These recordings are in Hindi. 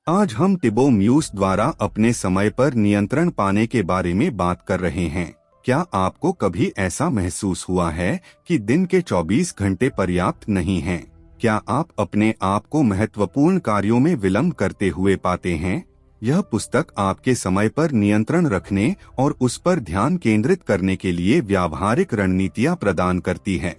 आज हम टिबो म्यूस द्वारा अपने समय पर नियंत्रण पाने के बारे में बात कर रहे हैं। क्या आपको कभी ऐसा महसूस हुआ है कि दिन के 24 घंटे पर्याप्त नहीं हैं? क्या आप अपने आप को महत्वपूर्ण कार्यों में विलंब करते हुए पाते हैं? यह पुस्तक आपके समय पर नियंत्रण रखने और उस पर ध्यान केंद्रित करने के लिए व्यावहारिक रणनीतियां प्रदान करती है।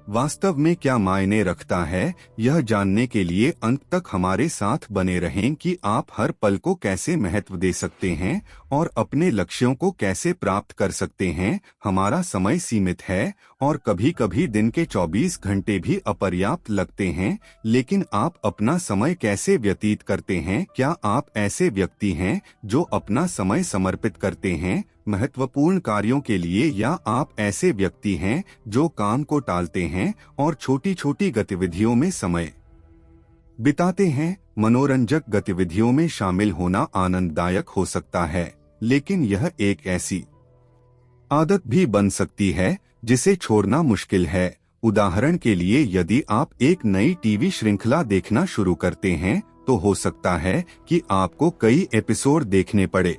वास्तव में क्या मायने रखता है, यह जानने के लिए अंत तक हमारे साथ बने रहें कि आप हर पल को कैसे महत्व दे सकते हैं और अपने लक्ष्यों को कैसे प्राप्त कर सकते हैं। हमारा समय सीमित है और कभी कभी दिन के 24 घंटे भी अपर्याप्त लगते हैं, लेकिन आप अपना समय कैसे व्यतीत करते हैं? क्या आप ऐसे व्यक्ति हैं जो अपना समय समर्पित करते हैं महत्वपूर्ण कार्यों के लिए, या आप ऐसे व्यक्ति हैं जो काम को टालते हैं और छोटी छोटी गतिविधियों में समय बिताते हैं? मनोरंजक गतिविधियों में शामिल होना आनंददायक हो सकता है, लेकिन यह एक ऐसी आदत भी बन सकती है जिसे छोड़ना मुश्किल है। उदाहरण के लिए, यदि आप एक नई टीवी श्रृंखला देखना शुरू करते हैं तो हो सकता है कि आपको कई एपिसोड देखने पड़े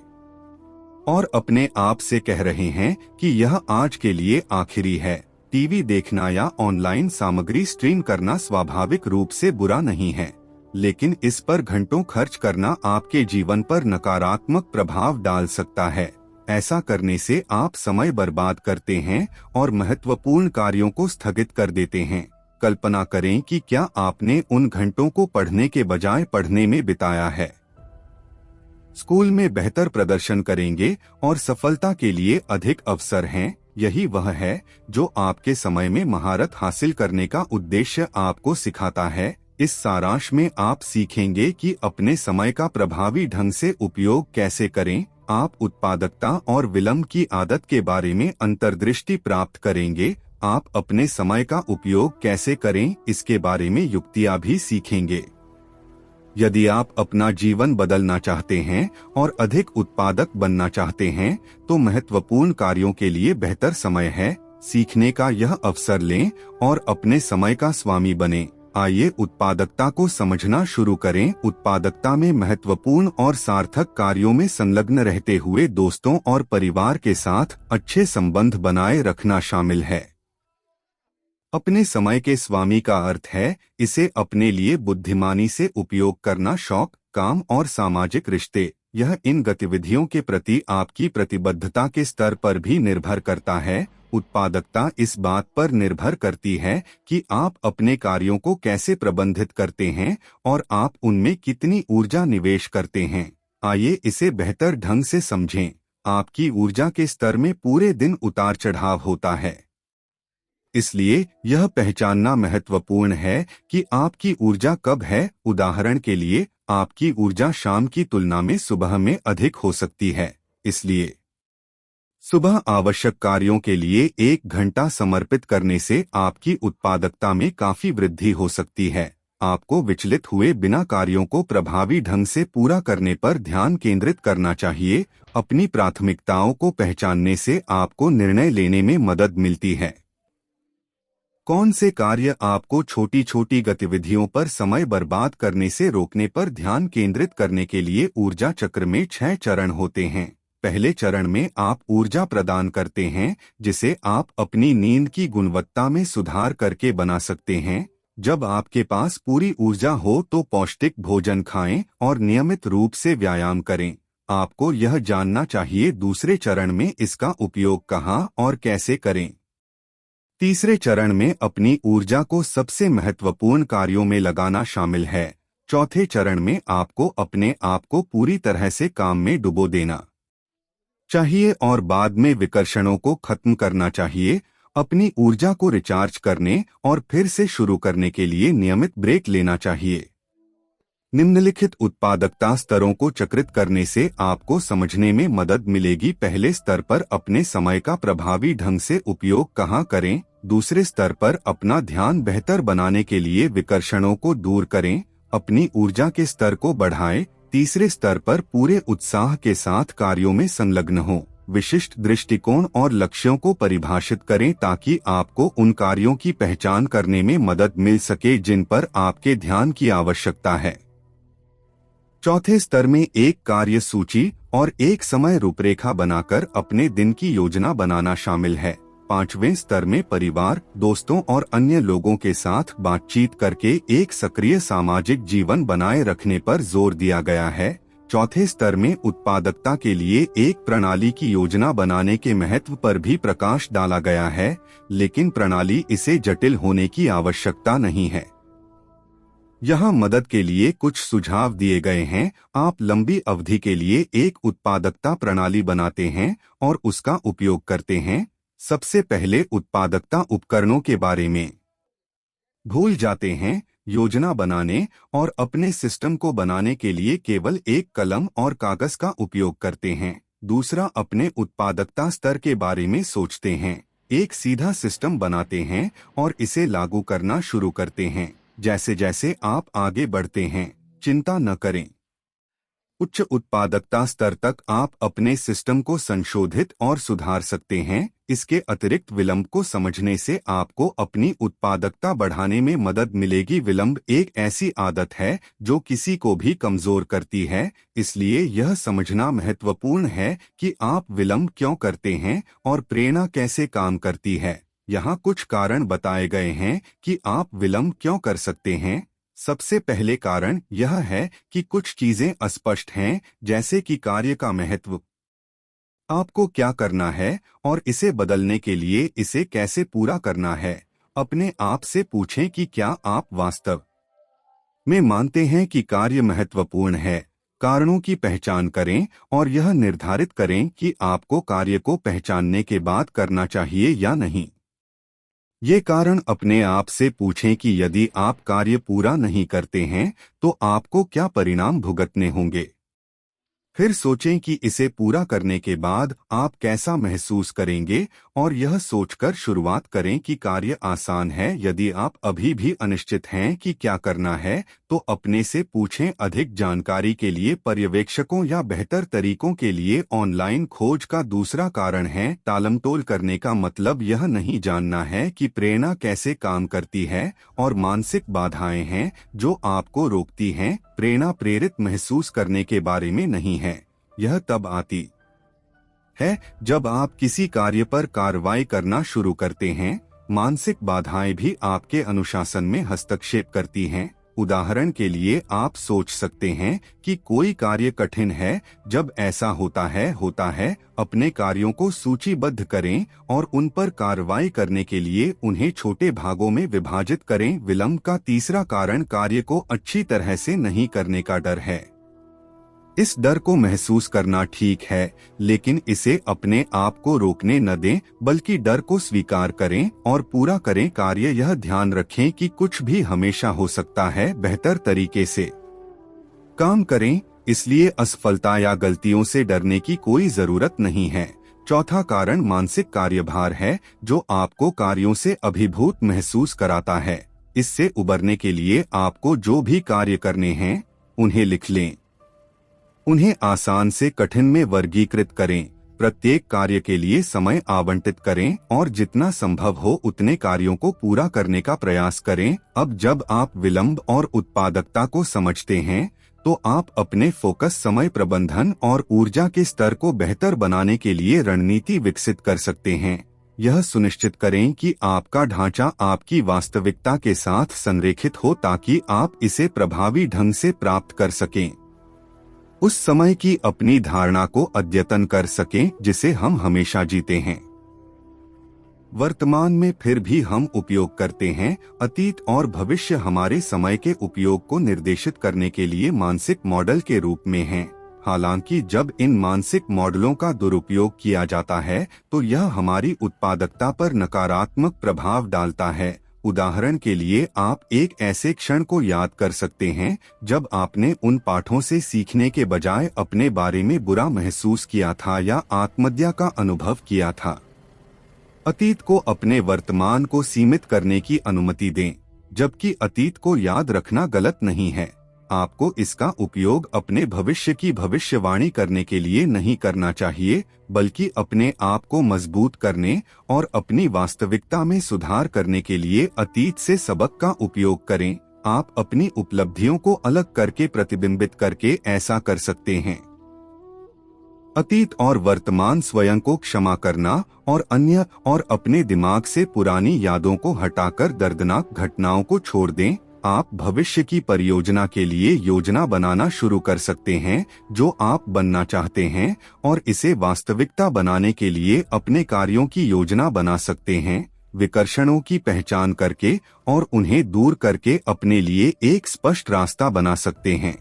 और अपने आप से कह रहे हैं कि यह आज के लिए आखिरी है। टीवी देखना या ऑनलाइन सामग्री स्ट्रीम करना स्वाभाविक रूप से बुरा नहीं है, लेकिन इस पर घंटों खर्च करना आपके जीवन पर नकारात्मक प्रभाव डाल सकता है। ऐसा करने से आप समय बर्बाद करते हैं और महत्वपूर्ण कार्यों को स्थगित कर देते हैं। कल्पना करें कि क्या आपने उन घंटों को पढ़ने के बजाय पढ़ने में बिताया है। स्कूल में बेहतर प्रदर्शन करेंगे और सफलता के लिए अधिक अवसर हैं। यही वह है जो आपके समय में महारत हासिल करने का उद्देश्य आपको सिखाता है। इस सारांश में आप सीखेंगे कि अपने समय का प्रभावी ढंग से उपयोग कैसे करें। आप उत्पादकता और विलंब की आदत के बारे में अंतर्दृष्टि प्राप्त करेंगे। आप अपने समय का उपयोग कैसे करें, इसके बारे में युक्तियां भी सीखेंगे। यदि आप अपना जीवन बदलना चाहते हैं और अधिक उत्पादक बनना चाहते हैं, तो महत्वपूर्ण कार्यों के लिए बेहतर समय है। सीखने का यह अवसर लें और अपने समय का स्वामी बनें। आइए उत्पादकता को समझना शुरू करें। उत्पादकता में महत्वपूर्ण और सार्थक कार्यों में संलग्न रहते हुए दोस्तों और परिवार के साथ अच्छे संबंध बनाए रखना शामिल है। अपने समय के स्वामी का अर्थ है इसे अपने लिए बुद्धिमानी से उपयोग करना। शौक, काम और सामाजिक रिश्ते, यह इन गतिविधियों के प्रति आपकी प्रतिबद्धता के स्तर पर भी निर्भर करता है। उत्पादकता इस बात पर निर्भर करती है कि आप अपने कार्यों को कैसे प्रबंधित करते हैं और आप उनमें कितनी ऊर्जा निवेश करते हैं। आइए इसे बेहतर ढंग से समझें। आपकी ऊर्जा के स्तर में पूरे दिन उतार चढ़ाव होता है, इसलिए यह पहचानना महत्वपूर्ण है कि आपकी ऊर्जा कब है। उदाहरण के लिए, आपकी ऊर्जा शाम की तुलना में सुबह में अधिक हो सकती है, इसलिए सुबह आवश्यक कार्यों के लिए 1 घंटा समर्पित करने से आपकी उत्पादकता में काफी वृद्धि हो सकती है। आपको विचलित हुए बिना कार्यों को प्रभावी ढंग से पूरा करने पर ध्यान केंद्रित करना चाहिए। अपनी प्राथमिकताओं को पहचानने से आपको निर्णय लेने में मदद मिलती है। कौन से कार्य आपको छोटी छोटी गतिविधियों पर समय बर्बाद करने से रोकने पर ध्यान केंद्रित करने के लिए ऊर्जा चक्र में 6 चरण होते हैं। पहले चरण में आप ऊर्जा प्रदान करते हैं, जिसे आप अपनी नींद की गुणवत्ता में सुधार करके बना सकते हैं। जब आपके पास पूरी ऊर्जा हो तो पौष्टिक भोजन खाएं और नियमित रूप से व्यायाम करें। आपको यह जानना चाहिए दूसरे चरण में इसका उपयोग कहाँ और कैसे करें। तीसरे चरण में अपनी ऊर्जा को सबसे महत्वपूर्ण कार्यों में लगाना शामिल है। चौथे चरण में आपको अपने आप को पूरी तरह से काम में डुबो देना चाहिए और बाद में विकर्षणों को खत्म करना चाहिए। अपनी ऊर्जा को रिचार्ज करने और फिर से शुरू करने के लिए नियमित ब्रेक लेना चाहिए। निम्नलिखित उत्पादकता स्तरों को चक्रित करने से आपको समझने में मदद मिलेगी। पहले स्तर पर अपने समय का प्रभावी ढंग से उपयोग कहाँ करें। दूसरे स्तर पर अपना ध्यान बेहतर बनाने के लिए विकर्षणों को दूर करें, अपनी ऊर्जा के स्तर को बढ़ाएं। तीसरे स्तर पर पूरे उत्साह के साथ कार्यों में संलग्न हों। विशिष्ट दृष्टिकोण और लक्ष्यों को परिभाषित करें ताकि आपको उन कार्यों की पहचान करने में मदद मिल सके जिन पर आपके ध्यान की आवश्यकता है। चौथे स्तर में एक कार्य सूची और एक समय रूपरेखा बनाकर अपने दिन की योजना बनाना शामिल है। पांचवें स्तर में परिवार, दोस्तों और अन्य लोगों के साथ बातचीत करके एक सक्रिय सामाजिक जीवन बनाए रखने पर जोर दिया गया है। चौथे स्तर में उत्पादकता के लिए एक प्रणाली की योजना बनाने के महत्व पर भी प्रकाश डाला गया है, लेकिन प्रणाली इसे जटिल होने की आवश्यकता नहीं है। यहाँ मदद के लिए कुछ सुझाव दिए गए हैं। आप लंबी अवधि के लिए एक उत्पादकता प्रणाली बनाते हैं और उसका उपयोग करते हैं। सबसे पहले उत्पादकता उपकरणों के बारे में भूल जाते हैं। योजना बनाने और अपने सिस्टम को बनाने के लिए केवल एक कलम और कागज का उपयोग करते हैं। दूसरा, अपने उत्पादकता स्तर के बारे में सोचते हैं। एक सीधा सिस्टम बनाते हैं और इसे लागू करना शुरू करते हैं। जैसे जैसे आप आगे बढ़ते हैं, चिंता न करें। उच्च उत्पादकता स्तर तक आप अपने सिस्टम को संशोधित और सुधार सकते हैं। इसके अतिरिक्त विलंब को समझने से आपको अपनी उत्पादकता बढ़ाने में मदद मिलेगी। विलंब एक ऐसी आदत है जो किसी को भी कमजोर करती है, इसलिए यह समझना महत्वपूर्ण है कि आप विलंब क्यों करते हैं और प्रेरणा कैसे काम करती है। यहाँ कुछ कारण बताए गए हैं कि आप विलंब क्यों कर सकते हैं। सबसे पहले कारण यह है कि कुछ चीजें अस्पष्ट हैं, जैसे कि कार्य का महत्व, आपको क्या करना है और इसे बदलने के लिए इसे कैसे पूरा करना है। अपने आप से पूछें कि क्या आप वास्तव में मानते हैं कि कार्य महत्वपूर्ण है। कारणों की पहचान करें और यह निर्धारित करें कि आपको कार्य को पहचानने के बाद करना चाहिए या नहीं। ये कारण अपने आप से पूछें कि यदि आप कार्य पूरा नहीं करते हैं तो आपको क्या परिणाम भुगतने होंगे। फिर सोचें कि इसे पूरा करने के बाद आप कैसा महसूस करेंगे और यह सोचकर शुरुआत करें कि कार्य आसान है। यदि आप अभी भी अनिश्चित हैं कि क्या करना है तो अपने से पूछें। अधिक जानकारी के लिए पर्यवेक्षकों या बेहतर तरीकों के लिए ऑनलाइन खोज का दूसरा कारण है टालमटोल करने का मतलब यह नहीं जानना है कि प्रेरणा कैसे काम करती है और मानसिक बाधाएं हैं जो आपको रोकती हैं। प्रेरणा प्रेरित महसूस करने के बारे में नहीं है। यह तब आती है जब आप किसी कार्य पर कार्रवाई करना शुरू करते हैं। मानसिक बाधाएं भी आपके अनुशासन में हस्तक्षेप करती हैं। उदाहरण के लिए आप सोच सकते हैं कि कोई कार्य कठिन है। जब ऐसा होता है अपने कार्यों को सूचीबद्ध करें और उन पर कार्रवाई करने के लिए उन्हें छोटे भागों में विभाजित करें। विलंब का तीसरा कारण कार्य को अच्छी तरह से नहीं करने का डर है। इस डर को महसूस करना ठीक है, लेकिन इसे अपने आप को रोकने न दें, बल्कि डर को स्वीकार करें और पूरा करें कार्य। यह ध्यान रखें कि कुछ भी हमेशा हो सकता है। बेहतर तरीके से काम करें, इसलिए असफलता या गलतियों से डरने की कोई जरूरत नहीं है। चौथा कारण मानसिक कार्यभार है जो आपको कार्यों से अभिभूत महसूस कराता है। इससे उबरने के लिए आपको जो भी कार्य करने हैं उन्हें लिख लें। उन्हें आसान से कठिन में वर्गीकृत करें। प्रत्येक कार्य के लिए समय आवंटित करें और जितना संभव हो उतने कार्यों को पूरा करने का प्रयास करें। अब जब आप विलंब और उत्पादकता को समझते हैं तो आप अपने फोकस, समय प्रबंधन और ऊर्जा के स्तर को बेहतर बनाने के लिए रणनीति विकसित कर सकते हैं। यह सुनिश्चित करें कि आपका ढांचा आपकी वास्तविकता के साथ संरेखित हो ताकि आप इसे प्रभावी ढंग से प्राप्त कर सकें। उस समय की अपनी धारणा को अद्यतन कर सकें जिसे हम हमेशा जीते हैं। वर्तमान में फिर भी हम उपयोग करते हैं। अतीत और भविष्य हमारे समय के उपयोग को निर्देशित करने के लिए मानसिक मॉडल के रूप में हैं। हालांकि जब इन मानसिक मॉडलों का दुरुपयोग किया जाता है तो यह हमारी उत्पादकता पर नकारात्मक प्रभाव डालता है। उदाहरण के लिए आप एक ऐसे क्षण को याद कर सकते हैं जब आपने उन पाठों से सीखने के बजाय अपने बारे में बुरा महसूस किया था या आत्महत्या का अनुभव किया था। अतीत को अपने वर्तमान को सीमित करने की अनुमति दें। जबकि अतीत को याद रखना गलत नहीं है, आपको इसका उपयोग अपने भविष्य की भविष्यवाणी करने के लिए नहीं करना चाहिए, बल्कि अपने आप को मजबूत करने और अपनी वास्तविकता में सुधार करने के लिए अतीत से सबक का उपयोग करें। आप अपनी उपलब्धियों को अलग करके प्रतिबिंबित करके ऐसा कर सकते हैं। अतीत और वर्तमान स्वयं को क्षमा करना और अन्य और अपने दिमाग से पुरानी यादों को हटाकर दर्दनाक घटनाओं को छोड़ दें। आप भविष्य की परियोजना के लिए योजना बनाना शुरू कर सकते हैं जो आप बनना चाहते हैं, और इसे वास्तविकता बनाने के लिए अपने कार्यों की योजना बना सकते हैं, विकर्षणों की पहचान करके और उन्हें दूर करके अपने लिए एक स्पष्ट रास्ता बना सकते हैं।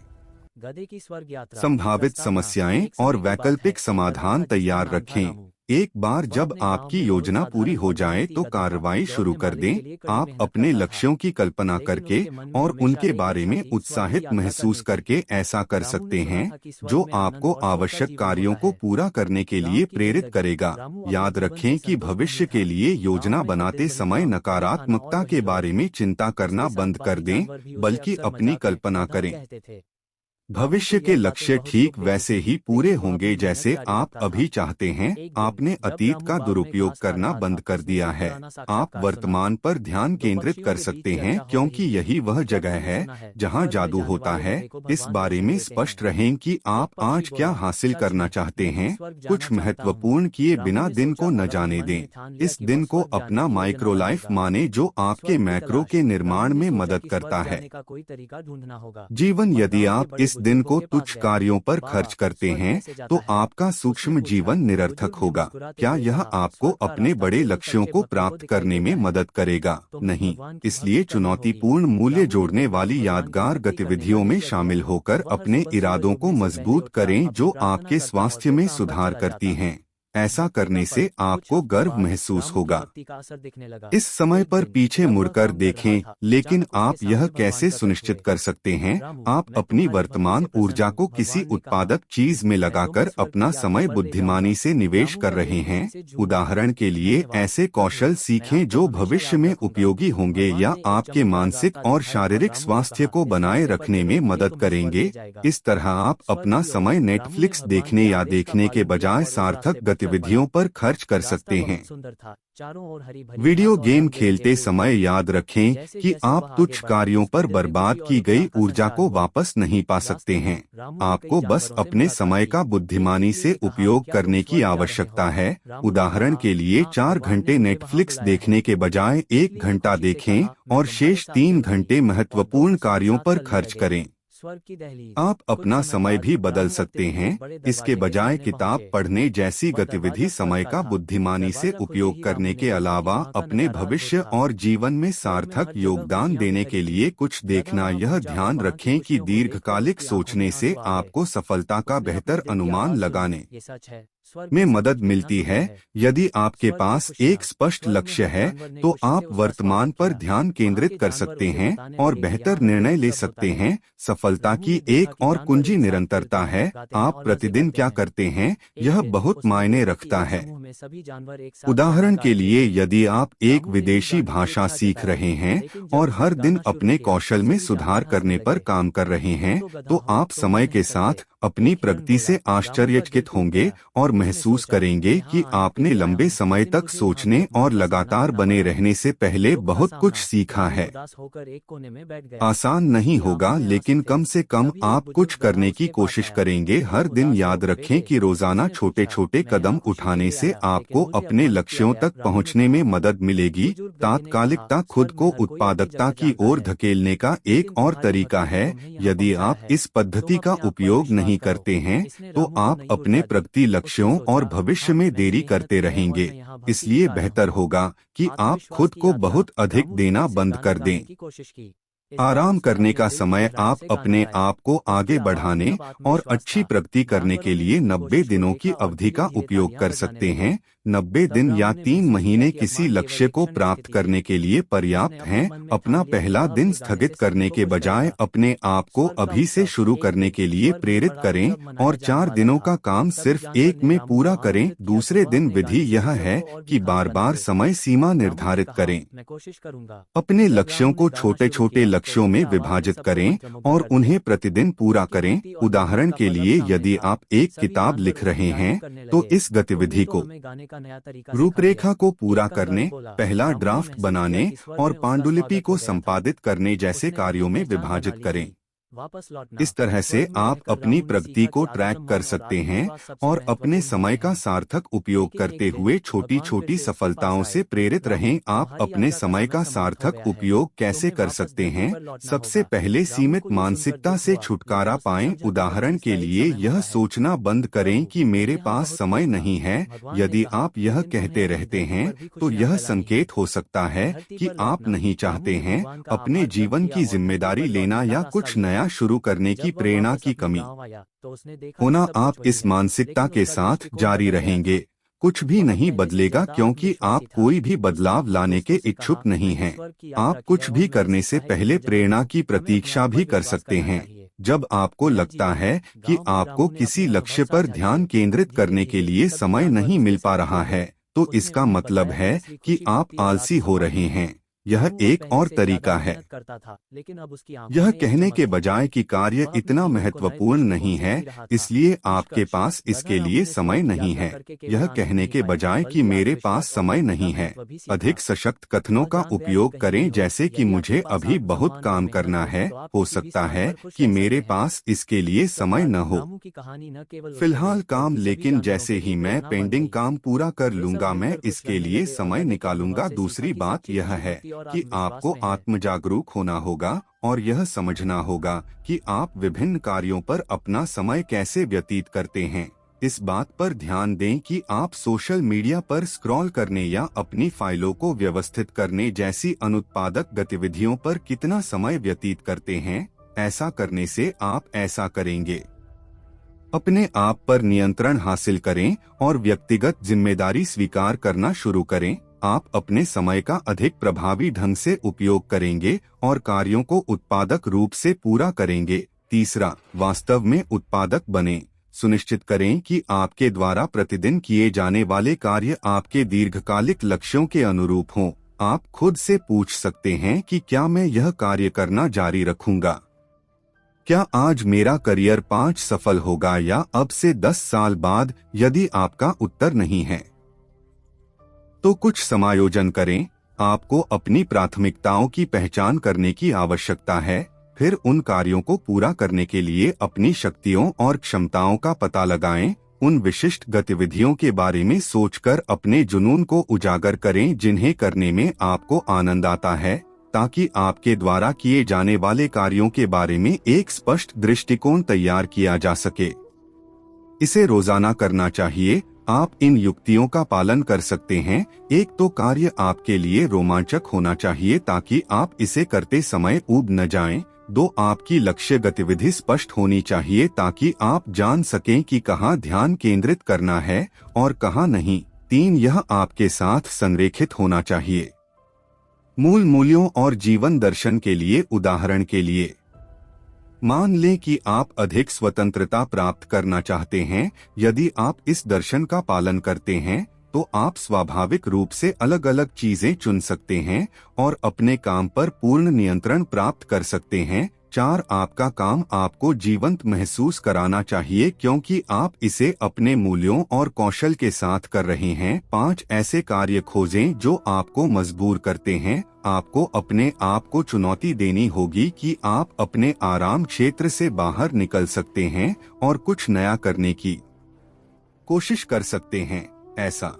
गधे की स्वर्ग यात्रा। संभावित समस्याएं और वैकल्पिक समाधान तैयार रखें। एक बार जब आपकी योजना पूरी हो जाए तो कार्रवाई शुरू कर दें। आप अपने लक्ष्यों की कल्पना करके और उनके बारे में उत्साहित महसूस करके ऐसा कर सकते हैं जो आपको आवश्यक कार्यों को पूरा करने के लिए प्रेरित करेगा। याद रखें कि भविष्य के लिए योजना बनाते समय नकारात्मकता के बारे में चिंता करना बंद कर दें, बल्कि अपनी कल्पना करें। भविष्य के लक्ष्य ठीक वैसे ही पूरे होंगे जैसे आप अभी चाहते हैं। आपने अतीत का दुरुपयोग करना बंद कर दिया है। आप वर्तमान पर ध्यान केंद्रित कर सकते हैं, क्योंकि यही वह जगह है जहां जादू होता है। इस बारे में स्पष्ट रहें कि आप आज क्या हासिल करना चाहते हैं। कुछ महत्वपूर्ण किए बिना दिन को न जाने दें। इस दिन को अपना माइक्रो लाइफ माने जो आपके मैक्रो के निर्माण में मदद करता है। जीवन, यदि आप इस दिन को तुच्छ कार्यों पर खर्च करते हैं तो आपका सूक्ष्म जीवन निरर्थक होगा। क्या यह आपको अपने बड़े लक्ष्यों को प्राप्त करने में मदद करेगा? नहीं। इसलिए चुनौतीपूर्ण मूल्य जोड़ने वाली यादगार गतिविधियों में शामिल होकर अपने इरादों को मजबूत करें जो आपके स्वास्थ्य में सुधार करती हैं। ऐसा करने से आपको गर्व महसूस होगा। इस समय पर पीछे मुड़कर देखें, लेकिन आप यह कैसे सुनिश्चित कर सकते हैं? आप अपनी वर्तमान ऊर्जा को किसी उत्पादक चीज में लगाकर अपना समय बुद्धिमानी से निवेश कर रहे हैं। उदाहरण के लिए, ऐसे कौशल सीखें जो भविष्य में उपयोगी होंगे या आपके मानसिक और शारीरिक स्वास्थ्य को बनाए रखने में मदद करेंगे। इस तरह आप अपना समय नेटफ्लिक्स देखने या देखने के बजाय सार्थक गतिविधियों पर खर्च कर सकते हैं। वीडियो गेम खेलते समय याद रखें कि आप तुच्छ कार्यों पर बर्बाद की गई ऊर्जा को वापस नहीं पा सकते हैं। आपको बस अपने समय का बुद्धिमानी से उपयोग करने की आवश्यकता है। उदाहरण के लिए, 4 घंटे नेटफ्लिक्स देखने के बजाय 1 घंटा देखें और शेष 3 घंटे महत्वपूर्ण कार्यों पर खर्च करें। आप अपना समय भी बदल सकते हैं। इसके बजाय किताब पढ़ने जैसी गतिविधि समय का बुद्धिमानी से उपयोग करने के अलावा अपने भविष्य और जीवन में सार्थक योगदान देने के लिए कुछ देखना। यह ध्यान रखें कि दीर्घकालिक सोचने से आपको सफलता का बेहतर अनुमान लगाने में मदद मिलती है। यदि आपके पास एक स्पष्ट लक्ष्य है तो आप वर्तमान पर ध्यान केंद्रित कर सकते हैं और बेहतर निर्णय ले सकते हैं। सफलता की एक और कुंजी निरंतरता है। आप प्रतिदिन क्या करते हैं, यह बहुत मायने रखता है। उदाहरण के लिए, यदि आप एक विदेशी भाषा सीख रहे हैं और हर दिन अपने कौशल में सुधार करने पर काम कर रहे हैं, तो आप समय के साथ अपनी प्रगति से आश्चर्यचकित होंगे और महसूस करेंगे कि आपने लंबे समय तक सोचने और लगातार बने रहने से पहले बहुत कुछ सीखा है। आसान नहीं होगा, लेकिन कम से कम आप कुछ करने की कोशिश करेंगे। हर दिन याद रखें कि रोजाना छोटे छोटे कदम उठाने से आपको अपने लक्ष्यों तक पहुंचने में मदद मिलेगी। तात्कालिकता खुद को उत्पादकता की ओर धकेलने का एक और तरीका है। यदि आप इस पद्धति का उपयोग नहीं करते हैं तो आप अपने प्रगति लक्ष्यों और भविष्य में देरी करते रहेंगे। इसलिए बेहतर होगा कि आप खुद को बहुत अधिक देना बंद कर दें। आराम करने का समय आप अपने आप को आगे बढ़ाने और अच्छी प्रगति करने के लिए 90 दिनों की अवधि का उपयोग कर सकते हैं। 90 दिन या 3 महीने किसी लक्ष्य को प्राप्त करने के लिए पर्याप्त हैं। अपना पहला दिन स्थगित करने के बजाय अपने आप को अभी से शुरू करने के लिए प्रेरित करें और 4 दिनों का काम सिर्फ 1 में पूरा करें। दूसरे दिन विधि यह है कि बार बार समय सीमा निर्धारित करें। अपने लक्ष्यों को छोटे छोटे लक्ष्यों में विभाजित करें और उन्हें प्रतिदिन पूरा करें। उदाहरण के लिए, यदि आप एक किताब लिख रहे हैं तो इस गतिविधि को का नया तरीका रूपरेखा को पूरा एक कंगारू करने, बोला, पहला ब्राह्मण ने ड्राफ्ट महसूस बनाने किया कि स्वर्ग और में उसका पांडुलिपि स्वागत को हो गया था। संपादित करने जैसे उसने कार्यों अपनी में पहचान विभाजित बना ली करें। थी। वापस लौटना। इस तरह से स्वर्ग में आप रहकर अपनी राहुल ने प्रगति सीखा को कि ट्रैक कर आत्मसम्मान और सकते हैं आत्मविश्वास सबसे और अपने महत्वपूर्ण समय होते का हैं। सार्थक उपयोग लेकिन करते एक दिन हुए छोटी भगवान फिर छोटी से उसके पास सफलताओं से आए। प्रेरित राहुल, रहें। आप तुम्हारी अपने यात्रा का समय समय का समाप्त हो सार्थक गया है। उपयोग कैसे तुम्हें कर वापस सकते धरती हैं? पर लौटना सबसे होगा। पहले राहुल सीमित को ये सुनकर मानसिकता दुख से हुआ, छुटकारा लेकिन उसने पाएं। समझा कि हर उदाहरण चीज के का एक लिए समय यह होता है। सोचना बंद करें प्रभु, कि मैं मेरे यहाँ पास बहुत समय खुश था। नहीं है। भगवान ने यदि कहा, आप यह लेकिन तुम्हें कहते अभी रहते धरती हैं पर भी तो खुशियां यह फैलानी है। संकेत हो सकता है धरती कि पर आप लौटना। नहीं राहुल चाहते ने हैं भगवान का अपने आभार व्यक्त जीवन किया की और धरती जिम्मेदारी पर लेना लौटने का या रास्ता कुछ लिया। नया शुरू करने की जब वह प्रेरणा वापस की अपने कमी गांव आया, तो उसने देखा कि होना। सब आप कुछ वही इस है, मानसिकता लेकिन के उसका साथ दृष्टिकोण जारी बदल गया था। रहेंगे, कुछ भी वह अब नहीं पहले से बदलेगा ज्यादा क्योंकि आप आत्मविश्वासी था। कोई भी उसने बदलाव अपने लाने दोस्तों के से कहा, इच्छुक नहीं मैंने हैं। स्वर्ग की आप यात्रा की है कुछ और भी मैंने करने सीखा से है कि पहले हर जगह प्रेरणा की हमें अपने प्रतीक्षा आप भी पर कर विश्वास सकते करना हैं। चाहिए। जब आपको नया लगता जीवन। है कि गांव में आपको राहुल ने किसी अपने अनुभव लक्ष्य पर साझा ध्यान किए। केंद्रित धीरे करने के धीरे लिए सभी समय जानवर नहीं उसके मिल पा साथ रहा जुड़ है, गए। तो उसने इसका उन्हें मतलब बताया कि है असली कि खुशी आप धरती पर आलसी हो आत्मसम्मान रहे में है। हैं। यह राहुल अब एक पहले और से ज्यादा तरीका है। मेहनत करता था, लेकिन अब उसकी आंखों यह में एक कहने चमक के थी। बजाय कि कार्य वह अपने इतना जीवन को नए महत्वपूर्ण दृष्टिकोण नहीं से है, जी रहा था। इसलिए आपके निष्कर्ष। पास राधा इसके राहुल लिए ने समय स्वर्ग की नहीं यात्रा है। करके यह केवल आनंद कहने नहीं के पाया, बजाय कि बल्कि मेरे पास आत्मविश्वास और समय मेहनत का नहीं है, महत्व भी सीखा। अधिक सशक्त कथनों वह का जान गया कि उपयोग कहीं भी करें, हो, जैसे कि यदि आपके मुझे पास अभी बहुत आत्मसम्मान और काम मेहनत करना हो, है। तो आप हो किसी भी सकता स्थान है पर खुश कि रह मेरे सकते हैं। पास इसके लिए इस समय प्रकार न हो रामू की कहानी न केवल उसके फिलहाल लिए, काम, बल्कि सभी लेकिन जानवरों जैसे के ही लिए मैं प्रेरणा बन पेंडिंग गई। काम पूरा कर वे सब लूंगा, मैं मिलकर खुश इसके रहने लिए लगे और समय गधे के अनुभव निकालूंगा। से सीखा दूसरी कि बात सच्ची यह खुशी है भक्ति और कि आत्मविश्वास आपको में है। आत्मजागरूक होना होगा और यह समझना होगा कि आप विभिन्न कार्यों पर अपना समय कैसे व्यतीत करते हैं। इस बात पर ध्यान दें कि आप सोशल मीडिया पर स्क्रॉल करने या अपनी फाइलों को व्यवस्थित करने जैसी अनुत्पादक गतिविधियों पर कितना समय व्यतीत करते हैं। ऐसा करने से आप ऐसा करेंगे, अपने आप पर नियंत्रण हासिल करें और व्यक्तिगत जिम्मेदारी स्वीकार करना शुरू करें। आप अपने समय का अधिक प्रभावी ढंग से उपयोग करेंगे और कार्यों को उत्पादक रूप से पूरा करेंगे। तीसरा, वास्तव में उत्पादक बनें। सुनिश्चित करें कि आपके द्वारा प्रतिदिन किए जाने वाले कार्य आपके दीर्घकालिक लक्ष्यों के अनुरूप हों। आप खुद से पूछ सकते हैं कि क्या मैं यह कार्य करना जारी रखूंगा? क्या आज मेरा करियर 5 सफल होगा या अब से 10 साल बाद? यदि आपका उत्तर नहीं है, तो कुछ समायोजन करें। आपको अपनी प्राथमिकताओं की पहचान करने की आवश्यकता है। फिर उन कार्यों को पूरा करने के लिए अपनी शक्तियों और क्षमताओं का पता लगाएं। उन विशिष्ट गतिविधियों के बारे में सोचकर अपने जुनून को उजागर करें जिन्हें करने में आपको आनंद आता है, ताकि आपके द्वारा किए जाने वाले कार्यों के बारे में एक स्पष्ट दृष्टिकोण तैयार किया जा सके। इसे रोजाना करना चाहिए। आप इन युक्तियों का पालन कर सकते हैं। एक तो कार्य आपके लिए रोमांचक होना चाहिए ताकि आप इसे करते समय ऊब न जाएं। 2, आपकी लक्ष्य गतिविधि स्पष्ट होनी चाहिए ताकि आप जान सकें कि कहां ध्यान केंद्रित करना है और कहां नहीं। 3, यह आपके साथ संरेखित होना चाहिए। मूल मूल्यों और जीवन दर्शन के लिए, उदाहरण के लिए, मान लें कि आप अधिक स्वतंत्रता प्राप्त करना चाहते हैं। यदि आप इस दर्शन का पालन करते हैं, तो आप स्वाभाविक रूप से अलग अलग चीजें चुन सकते हैं और अपने काम पर पूर्ण नियंत्रण प्राप्त कर सकते हैं। 4, आपका काम आपको जीवंत महसूस कराना चाहिए क्योंकि आप इसे अपने मूल्यों और कौशल के साथ कर रहे हैं। 5, ऐसे कार्य खोजें जो आपको मजबूर करते हैं। आपको अपने आप को चुनौती देनी होगी कि आप अपने आराम क्षेत्र से बाहर निकल सकते हैं और कुछ नया करने की कोशिश कर सकते हैं। ऐसा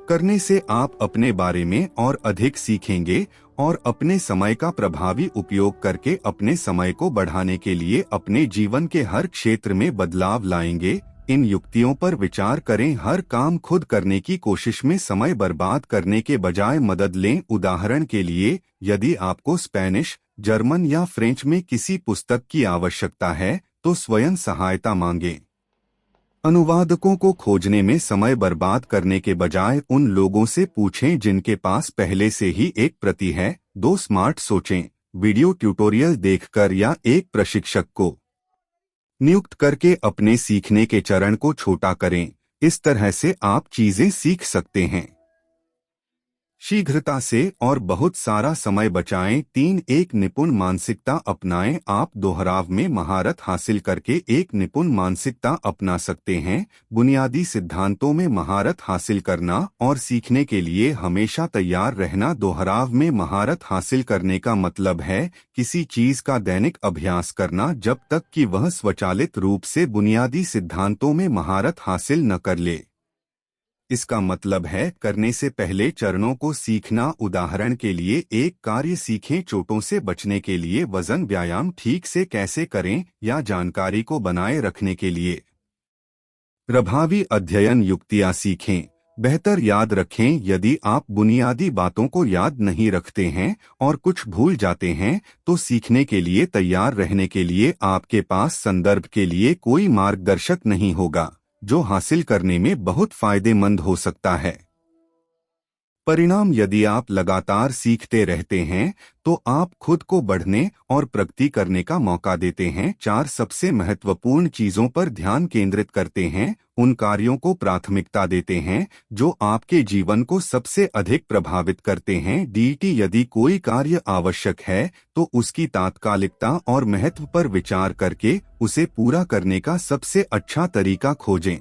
करने से आप अपने बारे में और अधिक सीखेंगे और अपने समय का प्रभावी उपयोग करके अपने समय को बढ़ाने के लिए अपने जीवन के हर क्षेत्र में बदलाव लाएंगे। इन युक्तियों पर विचार करें। हर काम खुद करने की कोशिश में समय बर्बाद करने के बजाय मदद लें। उदाहरण के लिए, यदि आपको स्पेनिश, जर्मन या फ्रेंच में किसी पुस्तक की आवश्यकता है, तो स्वयं सहायता मांगें। अनुवादकों को खोजने में समय बर्बाद करने के बजाय उन लोगों से पूछें जिनके पास पहले से ही एक प्रति है। 2, स्मार्ट सोचें। वीडियो ट्यूटोरियल देखकर या एक प्रशिक्षक को नियुक्त करके अपने सीखने के चरण को छोटा करें। इस तरह से आप चीजें सीख सकते हैं। शीघ्रता से और बहुत सारा समय बचाएं। 3 एक निपुण मानसिकता अपनाएं। आप दोहराव में महारत हासिल करके एक निपुण मानसिकता अपना सकते हैं। बुनियादी सिद्धांतों में महारत हासिल करना और सीखने के लिए हमेशा तैयार रहना। दोहराव में महारत हासिल करने का मतलब है किसी चीज का दैनिक अभ्यास करना जब तक कि वह स्वचालित रूप से बुनियादी सिद्धांतों में महारत हासिल न कर ले। इसका मतलब है करने से पहले चरणों को सीखना। उदाहरण के लिए एक कार्य सीखें, चोटों से बचने के लिए वजन व्यायाम ठीक से कैसे करें, या जानकारी को बनाए रखने के लिए प्रभावी अध्ययन युक्तियां सीखें। बेहतर याद रखें। यदि आप बुनियादी बातों को याद नहीं रखते हैं और कुछ भूल जाते हैं तो सीखने के लिए तैयार रहने के लिए आपके पास संदर्भ के लिए कोई मार्गदर्शक नहीं होगा, जो हासिल करने में बहुत फायदेमंद हो सकता है। परिणाम, यदि आप लगातार सीखते रहते हैं तो आप खुद को बढ़ने और प्रगति करने का मौका देते हैं। 4 सबसे महत्वपूर्ण चीजों पर ध्यान केंद्रित करते हैं। उन कार्यों को प्राथमिकता देते हैं जो आपके जीवन को सबसे अधिक प्रभावित करते हैं। DT, यदि कोई कार्य आवश्यक है तो उसकी तात्कालिकता और महत्व पर विचार करके उसे पूरा करने का सबसे अच्छा तरीका खोजें।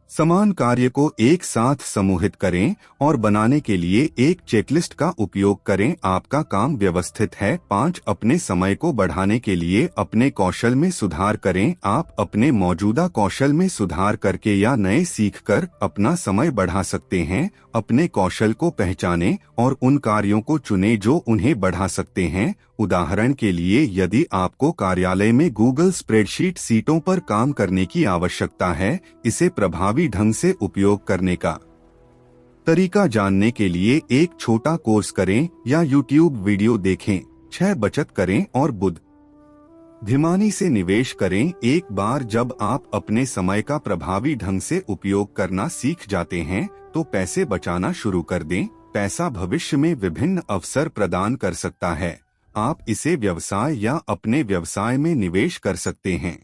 समान कार्य को एक साथ समूहित करें और बनाने के लिए एक चेकलिस्ट का उपयोग करें। आपका काम व्यवस्थित है। 5 अपने समय को बढ़ाने के लिए अपने कौशल में सुधार करें। आप अपने मौजूदा कौशल में सुधार करके या नए सीखकर अपना समय बढ़ा सकते हैं। अपने कौशल को पहचानें और उन कार्यों को चुनें जो उन्हें बढ़ा सकते हैं। उदाहरण के लिए, यदि आपको कार्यालय में गूगल स्प्रेडशीट सीटों पर काम करने की आवश्यकता है, इसे प्रभावी ढंग से उपयोग करने का तरीका जानने के लिए एक छोटा कोर्स करें या YouTube वीडियो देखें। 6 बचत करें और बुद्धिमानी से निवेश करें। एक बार जब आप अपने समय का प्रभावी ढंग से उपयोग करना सीख जाते हैं तो पैसे बचाना शुरू कर दें। पैसा भविष्य में विभिन्न अवसर प्रदान कर सकता है। आप इसे व्यवसाय या अपने व्यवसाय में निवेश कर सकते हैं।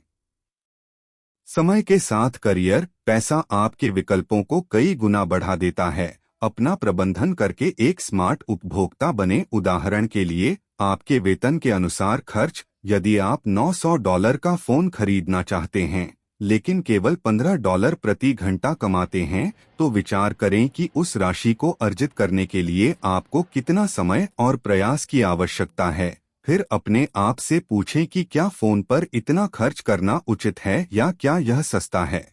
समय के साथ करियर पैसा आपके विकल्पों को कई गुना बढ़ा देता है। अपना प्रबंधन करके एक स्मार्ट उपभोक्ता बने। उदाहरण के लिए, आपके वेतन के अनुसार खर्च। यदि आप $900 का फोन खरीदना चाहते हैं लेकिन केवल $15 प्रति घंटा कमाते हैं तो विचार करें कि उस राशि को अर्जित करने के लिए आपको कितना समय और प्रयास की आवश्यकता है। फिर अपने आप से पूछें कि क्या फोन पर इतना खर्च करना उचित है या क्या यह सस्ता है।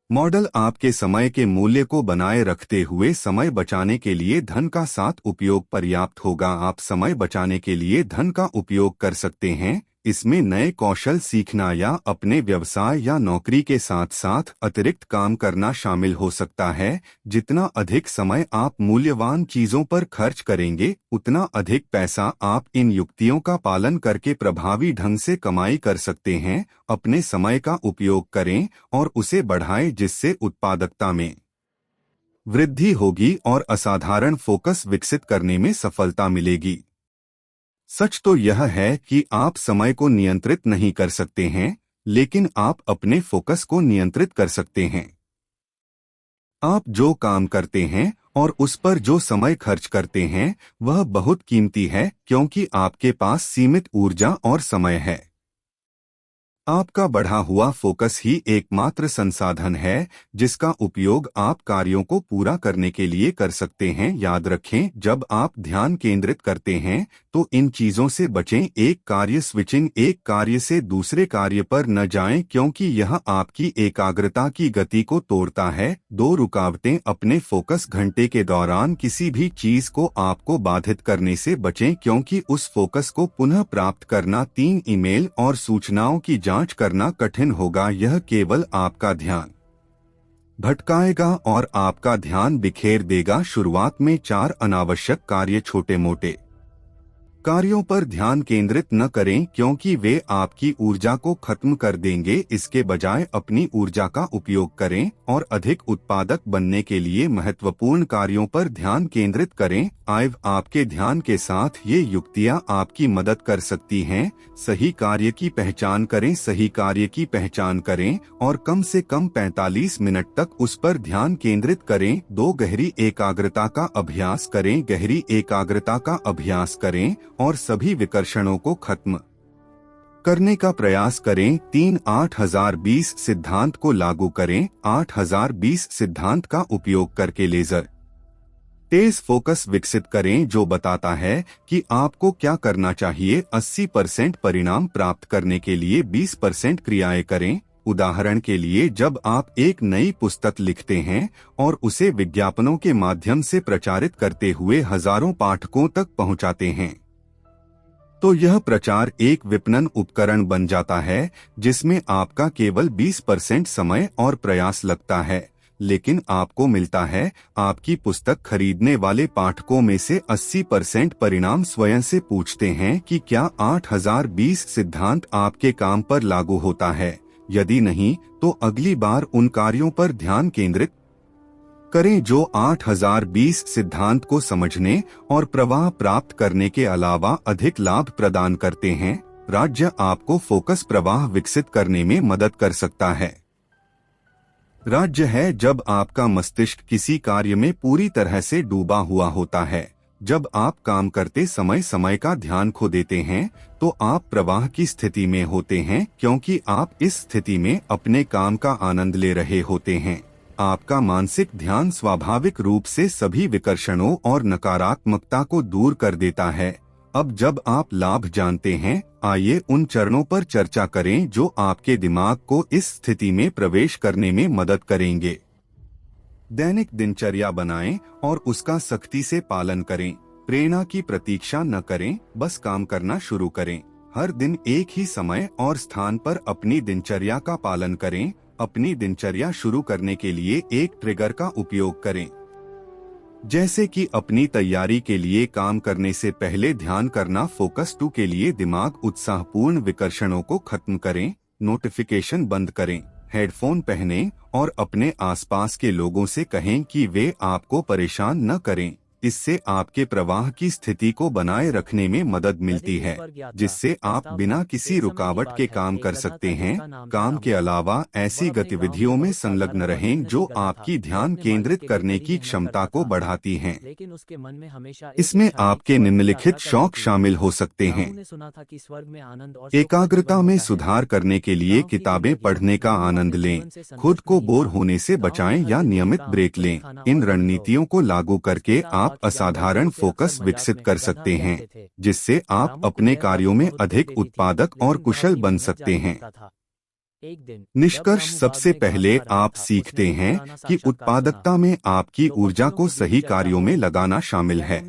मॉडल आपके समय के मूल्य को बनाए रखते हुए समय बचाने के लिए धन का साथ उपयोग पर्याप्त होगा। आप समय बचाने के लिए धन का उपयोग कर सकते हैं। इसमें नए कौशल सीखना या अपने व्यवसाय या नौकरी के साथ साथ अतिरिक्त काम करना शामिल हो सकता है। जितना अधिक समय आप मूल्यवान चीजों पर खर्च करेंगे, उतना अधिक पैसा आप इन युक्तियों का पालन करके प्रभावी ढंग से कमाई कर सकते हैं। अपने समय का उपयोग करें और उसे बढ़ाएं, जिससे उत्पादकता में वृद्धि होगी और असाधारण फोकस विकसित करने में सफलता मिलेगी। सच तो यह है कि आप समय को नियंत्रित नहीं कर सकते हैं, लेकिन आप अपने फोकस को नियंत्रित कर सकते हैं। आप जो काम करते हैं और उस पर जो समय खर्च करते हैं वह बहुत कीमती है, क्योंकि आपके पास सीमित ऊर्जा और समय है। आपका बढ़ा हुआ फोकस ही एकमात्र संसाधन है जिसका उपयोग आप कार्यों को पूरा करने के लिए कर सकते हैं। याद रखें, जब आप ध्यान केंद्रित करते हैं तो इन चीजों से बचें। एक कार्य स्विचिंग, एक कार्य से दूसरे कार्य पर न जाएं, क्योंकि यह आपकी एकाग्रता की गति को तोड़ता है। 2 रुकावटें अपने फोकस घंटे के दौरान किसी भी चीज को आपको बाधित करने से बचें, क्योंकि उस फोकस को पुनः प्राप्त करना 3 ईमेल और सूचनाओं की जांच करना कठिन होगा। यह केवल आपका ध्यान भटकाएगा और आपका ध्यान बिखेर देगा। शुरुआत में 4 अनावश्यक कार्य छोटे मोटे कार्यों पर ध्यान केंद्रित न करें क्योंकि वे आपकी ऊर्जा को खत्म कर देंगे। इसके बजाय अपनी ऊर्जा का उपयोग करें और अधिक उत्पादक बनने के लिए महत्वपूर्ण कार्यों पर ध्यान केंद्रित करें। आपके ध्यान के साथ ये युक्तियां आपकी मदद कर सकती हैं। सही कार्य की पहचान करें, सही कार्य की पहचान करें और कम से कम 45 मिनट तक उस पर ध्यान केंद्रित करें। 2 गहरी एकाग्रता का अभ्यास करें, गहरी एकाग्रता का अभ्यास करें और सभी विकर्षणों को खत्म करने का प्रयास करें। 3 8020 सिद्धांत को लागू करें। 8020 सिद्धांत का उपयोग करके लेजर तेज फोकस विकसित करें जो बताता है कि आपको क्या करना चाहिए। 80% परिणाम प्राप्त करने के लिए 20% क्रियाएं करें। उदाहरण के लिए, जब आप एक नई पुस्तक लिखते हैं और उसे विज्ञापनों के माध्यम से प्रचारित करते हुए हजारों पाठकों तक पहुंचाते हैं, तो यह प्रचार एक विपणन उपकरण बन जाता है जिसमें आपका केवल 20% समय और प्रयास लगता है, लेकिन आपको मिलता है आपकी पुस्तक खरीदने वाले पाठकों में से 80% परिणाम स्वयं से पूछते हैं कि क्या 8020 सिद्धांत आपके काम पर लागू होता है। यदि नहीं, तो अगली बार उन कार्यों पर ध्यान केंद्रित करें जो 8020 सिद्धांत को समझने और प्रवाह प्राप्त करने के अलावा अधिक लाभ प्रदान करते हैं। राज्य आपको फोकस प्रवाह विकसित करने में मदद कर सकता है। राज्य है जब आपका मस्तिष्क किसी कार्य में पूरी तरह से डूबा हुआ होता है। जब आप काम करते समय समय का ध्यान खो देते हैं तो आप प्रवाह की स्थिति में होते हैं, क्योंकि आप इस स्थिति में अपने काम का आनंद ले रहे होते हैं। आपका मानसिक ध्यान स्वाभाविक रूप से सभी विकर्षणों और नकारात्मकता को दूर कर देता है। अब जब आप लाभ जानते हैं, आइए उन चरणों पर चर्चा करें जो आपके दिमाग को इस स्थिति में प्रवेश करने में मदद करेंगे। दैनिक दिनचर्या बनाएं और उसका सख्ती से पालन करें। प्रेरणा की प्रतीक्षा न करें, बस काम करना शुरू करें। हर दिन एक ही समय और स्थान पर अपनी दिनचर्या का पालन करें। अपनी दिनचर्या शुरू करने के लिए एक ट्रिगर का उपयोग करें, जैसे कि अपनी तैयारी के लिए काम करने से पहले ध्यान करना। फोकस 2 के लिए दिमाग उत्साहपूर्ण विकर्षणों को खत्म करें। नोटिफिकेशन बंद करें, हेडफोन पहनें और अपने आसपास के लोगों से कहें कि वे आपको परेशान न करें। इससे आपके प्रवाह की स्थिति को बनाए रखने में मदद मिलती है, जिससे आप बिना किसी रुकावट के काम कर सकते हैं। काम के अलावा ऐसी गतिविधियों में संलग्न रहें जो आपकी ध्यान केंद्रित करने की क्षमता को बढ़ाती हैं। इसमें आपके निम्नलिखित शौक शामिल हो सकते हैं। एकाग्रता में सुधार करने के लिए किताबें पढ़ने का आनंद लें, खुद को बोर होने से बचाएं या नियमित ब्रेक लें। इन रणनीतियों को लागू करके आप असाधारण फोकस विकसित कर सकते हैं, जिससे आप अपने कार्यों में अधिक उत्पादक और कुशल बन सकते हैं। निष्कर्ष, सबसे पहले आप सीखते हैं कि उत्पादकता में आपकी ऊर्जा को सही कार्यों में लगाना शामिल है।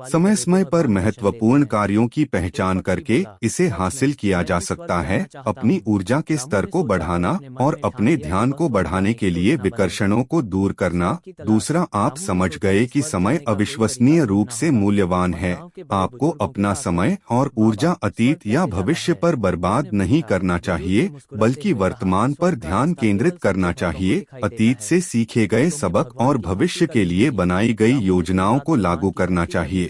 समय समय पर महत्वपूर्ण कार्यों की पहचान करके इसे हासिल किया जा सकता है। अपनी ऊर्जा के स्तर को बढ़ाना और अपने ध्यान को बढ़ाने के लिए विकर्षणों को दूर करना। दूसरा, आप समझ गए कि समय अविश्वसनीय रूप से मूल्यवान है। आपको अपना समय और ऊर्जा अतीत या भविष्य पर बर्बाद नहीं करना चाहिए, बल्कि वर्तमान पर ध्यान केंद्रित करना चाहिए। अतीत से सीखे गए सबक और भविष्य के लिए बनाई गई योजनाओं को लागू करना चाहिए।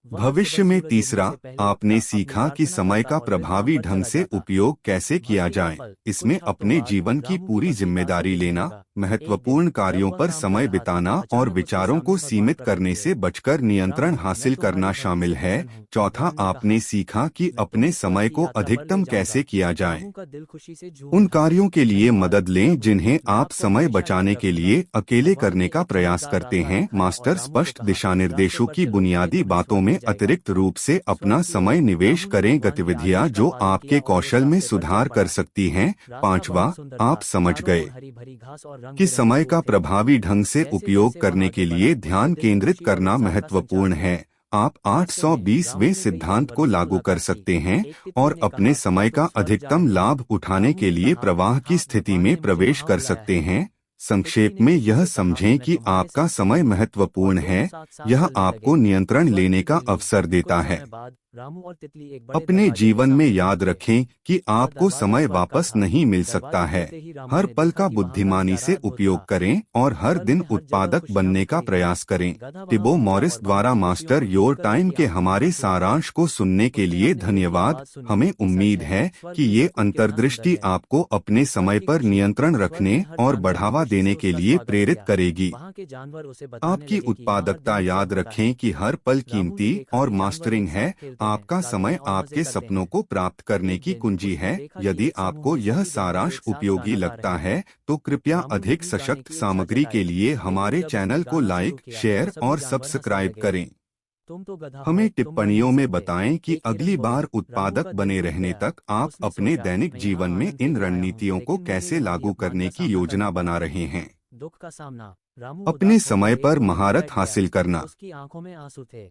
भविष्य में तीसरा, आपने सीखा कि समय का प्रभावी ढंग से उपयोग कैसे किया जाए। इसमें अपने जीवन की पूरी जिम्मेदारी लेना, महत्वपूर्ण कार्यों पर समय बिताना और विचारों को सीमित करने से बचकर नियंत्रण हासिल करना शामिल है। चौथा, आपने सीखा कि अपने समय को अधिकतम कैसे किया जाए। उन कार्यों के लिए मदद लें जिन्हें आप समय बचाने के लिए अकेले करने का प्रयास करते हैं। मास्टर स्पष्ट दिशानिर्देशों की बुनियादी बातों में अतिरिक्त रूप से अपना समय निवेश करें। गतिविधियां जो आपके कौशल में सुधार कर सकती हैं। पांचवा, आप समझ गए कि समय का प्रभावी ढंग से उपयोग करने के लिए ध्यान केंद्रित करना महत्वपूर्ण है। आप 820वें सिद्धांत को लागू कर सकते हैं और अपने समय का अधिकतम लाभ उठाने के लिए प्रवाह की स्थिति में प्रवेश कर सकते हैं। संक्षेप में यह समझें कि आपका समय महत्वपूर्ण है। यह आपको नियंत्रण लेने का अवसर देता है। रामू और तितली एक बड़े अपने दरवाजे के जीवन में सामने याद खड़े थे। रखें कि आपको दरवाजा समय बंद का वापस था। नहीं मिल दरवाजे सकता है। खुलते ही रामू हर ने पल देखा का कि वहाँ बुद्धिमानी हर से रात बुद्ध उपयोग था। करें और हर जंगल दिन में हर जगह उत्पादक खुशियाँ बनने का मुस्कुराई थी। प्रयास करें। गधा वहाँ टिबो घूमता मॉरिस और द्वारा बाकी खुशियों मास्टर को योर ढूंढकर टाइम उसकी के आंखों में हमारे आंसू भर आए। सारांश को सुनने के उसने लिए अपने दिल की धन्यवाद। आवाज सुनी हमें कि सच उम्मीद है, है स्वर्ग कि भी ये सब कुछ कितना सुंदर अंतर्दृष्टि है। आपको अपने स्वर्ग समय की पर खुशी। नियंत्रण स्वर्ग में रखने हर और जानवर बढ़ावा खुशी से देने के उसका लिए स्वागत प्रेरित किया। करेगी। वहाँ के जानवर उसे बताने आपकी लगे कि यहाँ हर दिन उत्पादकता उत्सव याद होता है। रखें कि हर पल रामू ने कीमती देखा और कि जानवर मास्टरिंग एक साथ है। खेलते हैं, आपका गाते समय हैं और मजे आपके करते सपनों हैं। को प्राप्त करने एक की दिन कुंजी उसने है। देखा कि यदि एक समूह आपको में यह सभी जानवर सारांश एक साथ उपयोगी गाना गा लगता रहे हैं। है तो कृपया रामू ने अधिक भी गाने सशक्त की इच्छा सामग्री के जताई। लिए एक दिन हमारे जब उसने चैनल को गाना शुरू लाइक, किया तो शेयर सभी और जानवर हंसने सब्सक्राइब लगे। करें। तुम तो गधा हमें हो, तुम गा टिप्पणियों नहीं में सकते। बताएं कि एक हिरन अगली बोला। बार रामू उत्पादक का दिल बने टूट रहने गया। तक आप उसने अपने सोचा, दैनिक मैं यहाँ जीवन में आनंद के इन लिए आया हूँ, रणनीतियों को लेकिन मुझे कैसे यहाँ भी लागू अपमान करने का की सामना करना योजना पड़ा। बना रहे हैं। दुख का सामना। रामू अपने उदास होकर समय एक पर कोने में महारत बैठ गया। हासिल करना। उसकी आंखों में आंसू थे।